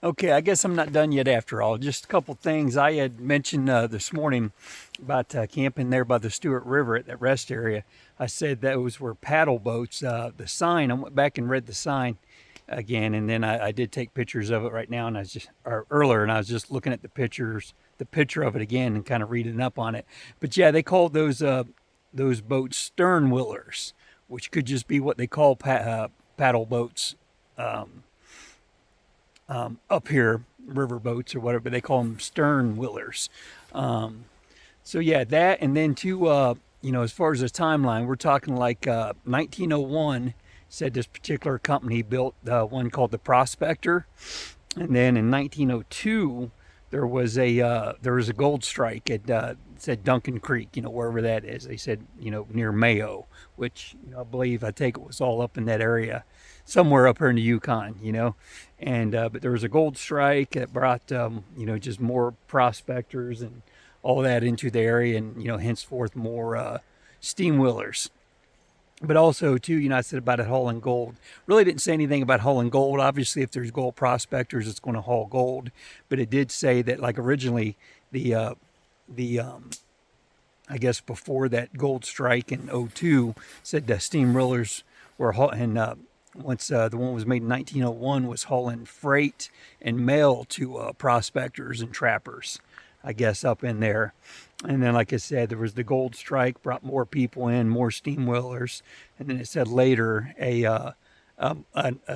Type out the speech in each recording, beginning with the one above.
Okay, I guess I'm not done yet after all. Just a couple things. I had mentioned this morning about camping there by the Stewart River at that rest area. I said those were paddle boats. The sign, I went back and read the sign again, and then I did take pictures of it right now, and or earlier, and I was just looking at the picture of it again, and kind of reading up on it. But yeah, they called those boats stern wheelers, which could just be what they call paddle boats up here, river boats or whatever, but they call them stern wheelers. So yeah, that, and then too, as far as the timeline, we're talking like 1901. Said this particular company built one called the Prospector, and then in 1902 there was a gold strike at said Duncan Creek, wherever that is. They said near Mayo, which I take it was all up in that area, somewhere up here in the Yukon, and but there was a gold strike that brought just more prospectors and all that into the area, and henceforth more steam wheelers. But also too, I said about it hauling gold. Really didn't say anything about hauling gold. Obviously, if there's gold prospectors, it's going to haul gold. But it did say that, like, originally the I guess before that gold strike in '02, said the steam rollers were and once the one was made in 1901 was hauling freight and mail to prospectors and trappers, I guess, up in there. And then, like I said, there was the gold strike, brought more people in, more steam wheelers. And then it said later a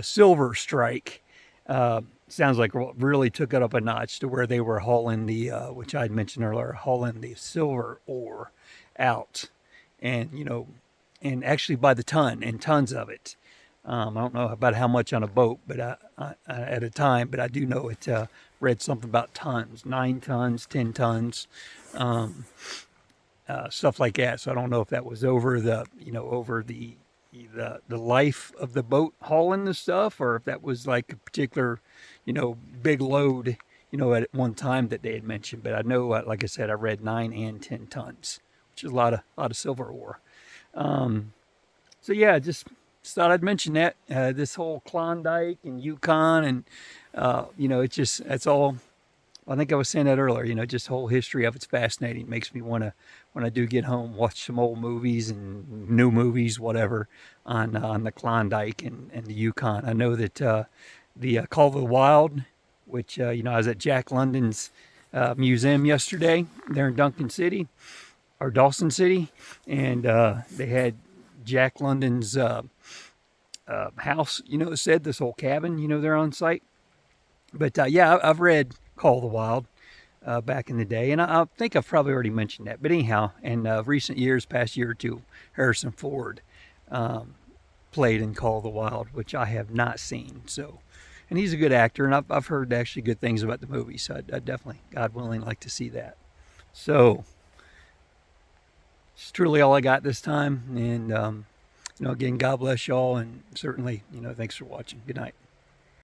silver strike. Sounds like what really took it up a notch to where they were hauling which I'd mentioned earlier, hauling the silver ore out. And, and actually by the ton, and tons of it. I don't know about how much on a boat, but at a time, but I do know it read something about tons, 9 tons, 10 tons, stuff like that. So I don't know if that was over the life of the boat hauling the stuff, or if that was like a particular, big load, at one time that they had mentioned. But I know, like I said, I read 9 and 10 tons, which is a lot of silver ore. So yeah, just thought I'd mention that this whole Klondike and Yukon, and that's all. I think I was saying that earlier. Just the whole history of it's fascinating. Makes me want to, when I do get home, watch some old movies and new movies, whatever, on the Klondike and the Yukon. I know that the Call of the Wild, which I was at Jack London's museum yesterday there in Duncan City or Dawson City, and they had Jack London's house, said this whole cabin, there on site. But yeah, I've read Call of the Wild back in the day, and I think I've probably already mentioned that. But anyhow, in recent years, past year or two, Harrison Ford played in Call of the Wild, which I have not seen. So, and he's a good actor, and I've heard actually good things about the movie. So I'd definitely, God willing, like to see that. So it's truly all I got this time, and again, God bless y'all, and certainly, thanks for watching. Good night.